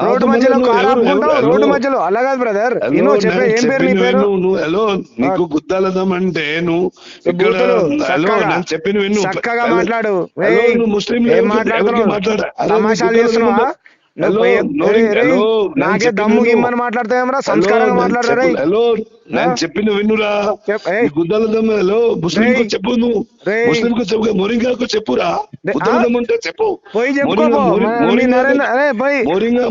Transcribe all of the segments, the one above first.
Road మధ్యలో car ఆపుకుంటావు, road మధ్యలో. అలా కాదు బ్రదర్, నేను చెప్పే ఏం పేరు నీ పేరు? నీకు గుద్దాలదం అంటే నువ్వు చెప్పిన విను, చక్కగా మాట్లాడు. ముస్లిం ఏం మాట్లాడుతున్నావు? తమాషాలు చేస్తున్నావా? నాకే దమ్ము గిమ్మని మాట్లాడతావేమరా? సంస్కారంగా మాట్లాడరా? నేను చెప్పిన విన్నురా, గుద్దాలదం ముస్లిం చెప్పు, నువ్వు ముస్లిం చెప్పు, మొరింగాకు చెప్పురా. గుద్దాలదం అంటే చెప్పు, పోయి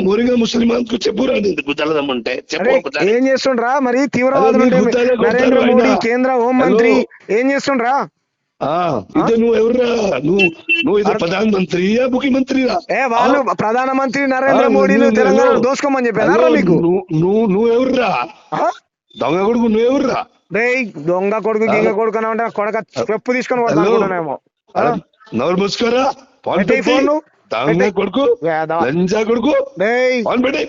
మోరింగా ముస్లిమాన్ చెప్పురా. గుద్దాలదం అంటే చెప్పు. ఏం చేస్తుండ్రా మరి? తీవ్రవాదులు నరేంద్ర మోడీ కేంద్ర హోంమంత్రి ఏం చేస్తుండ్రా? ఇదే నువ్వు ఎవర్రా? నువ్వు ఇది ప్రధానమంత్రియా ముఖ్యమంత్రిరా? వాళ్ళు ప్రధానమంత్రి నరేంద్ర మోడీని తెలంగాణ దోసుకోమని చెప్పారా మీకు? నువ్వు ఎవర్రా? దొంగ కొడుకు నువ్వెవర్రా? దొంగ కొడుకు గింగ కొడుకు అని అంటే కొడక చెప్పు తీసుకొని పడుతున్నానేమో. నోరు మూసుకోరా, దొంగ కొడుకు, లంజా కొడుకు, ఫోన్ పెట్టి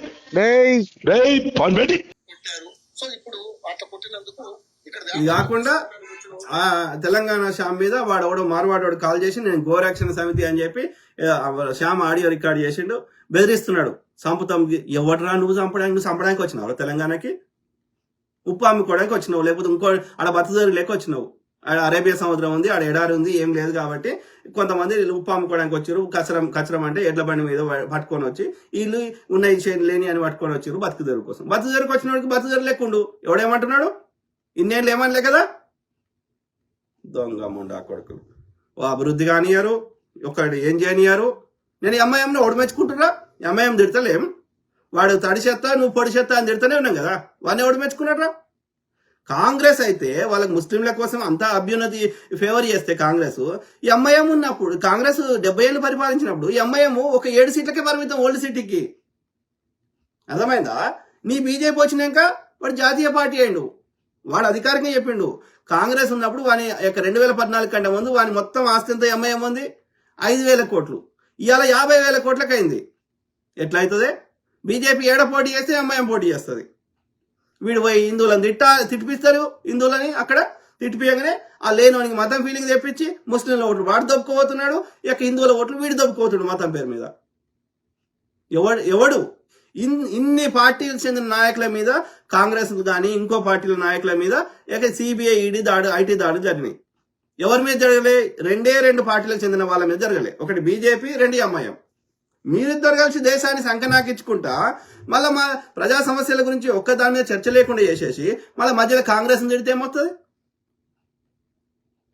ఫోన్ పెట్టి. ఇది కాకుండా తెలంగాణ శ్యామ్ మీద వాడు మార్వాడు కాల్ చేసి నేను గోరక్షణ సమితి అని చెప్పి శ్యామ్ ఆడియో రికార్డ్ చేసిండు, బెదిరిస్తున్నాడు. చంపుతాం. ఎవడరా నువ్వు చంపడానికి వచ్చినావు తెలంగాణకి? ఉప్పు అమ్ముకోవడానికి వచ్చినావు, లేకపోతే ఇంకో ఆడ బతుదరి లేక వచ్చినావు. అరేబియా సముద్రం ఉంది, ఆడ ఎడారి ఉంది, ఏం లేదు కాబట్టి కొంతమంది ఉప్పు అమ్ముకోవడానికి వచ్చారు. కచరం అంటే ఎడ్ల బండి మీద పట్టుకొని వచ్చి వీళ్ళు ఉన్నాయి లేని అని పట్టుకొని వచ్చారు బతుకుదెరువు కోసం. బతుకుదెరువుకి వచ్చిన వాడికి బతుకుదెరువు లేకుండు ఎవడేమంటున్నాడు? ఇన్నేళ్ళు ఏమనలే కదా. దొంగ ముండా కొడుకులు అభివృద్ధి కానియారు, ఒకటి ఏం చేయనియారు. నేను ఎంఐఎంని ఓడిమెచ్చుకుంటున్నా, ఎంఐఎం తిడతలేం. వాడు తడి చెత్త నువ్వు పొడి చెత్త అని తిడతానే ఉన్నాం కదా, వాడిని ఎవడు మెచ్చుకున్నారా? కాంగ్రెస్ అయితే వాళ్ళకి ముస్లింల కోసం అంతా అభ్యున్నతి ఫేవర్ చేస్తే కాంగ్రెస్, ఎంఐఎం ఉన్నప్పుడు కాంగ్రెస్ 70 ఏళ్ళు పరిపాలించినప్పుడు ఎంఐఎం ఒక 7 సీట్లకే పరిమితం, ఓల్డ్ సిటీకి. అర్థమైందా? నీ బీజేపీ వచ్చినాక వాడు జాతీయ పార్టీ అయిండు, వాడు అధికారికంగా చెప్పిండు. కాంగ్రెస్ ఉన్నప్పుడు వాని 2014 కంటే ముందు వాని మొత్తం ఆస్తి ఎంత ఎంఐఎం ఉంది? 5,000 కోట్లు. ఇవాళ 50,000 కోట్లకు అయింది. ఎట్లయితుంది? బీజేపీ ఏడ పోటీ చేస్తే ఎంఐఎం పోటీ చేస్తుంది. వీడు పోయి హిందువులను తిట్టిపిస్తారు, హిందువులని అక్కడ తిట్టిపియగానే ఆ లేనోనికి మతం ఫీలింగ్ తెప్పించి ముస్లింల ఓట్లు వాడు దొప్పుకోబోతున్నాడు, ఇక హిందువుల ఓట్లు వీడు దొప్పుకోతున్నాడు మతం పేరు మీద. ఎవడు ఇన్ని పార్టీలకు చెందిన నాయకుల మీద, కాంగ్రెస్ కానీ ఇంకో పార్టీల నాయకుల మీద సిబిఐ ఈడీ ఐటీ దాడులు జరిగినాయి. ఎవరి మీద జరగలే? 2 పార్టీలకు చెందిన వాళ్ళ మీద జరగలే. ఒకటి బీజేపీ, 2 ఎంఐఎం. మీరిద్దరు కలిసి దేశాన్ని సంకనాకించుకుంటా మళ్ళీ మా ప్రజా సమస్యల గురించి ఒక్క దాని మీద చర్చ లేకుండా చేసేసి మళ్ళీ మధ్యలో కాంగ్రెస్ తిడితే ఏమవుతుంది?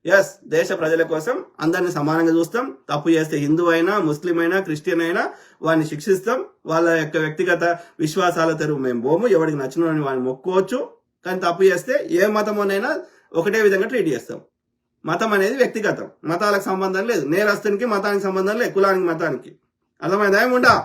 ఎస్, దేశ ప్రజల కోసం అందరిని సమానంగా చూస్తాం. తప్పు చేస్తే హిందూ అయినా, ముస్లిం అయినా, క్రిస్టియన్ అయినా వాడిని శిక్షిస్తాం. వాళ్ళ యొక్క వ్యక్తిగత విశ్వాసాల తెరువు మేము పోము. ఎవరికి నచ్చిన వాడిని మొక్కుకోవచ్చు. కానీ తప్పు చేస్తే ఏ మతమోనైనా ఒకటే విధంగా ట్రీట్ చేస్తాం. మతం అనేది వ్యక్తిగతం, మతాలకు సంబంధం లేదు. నేరస్తునికి మతానికి సంబంధం లేదు, కులానికి మతానికి. అర్థమైందా ఏముండా?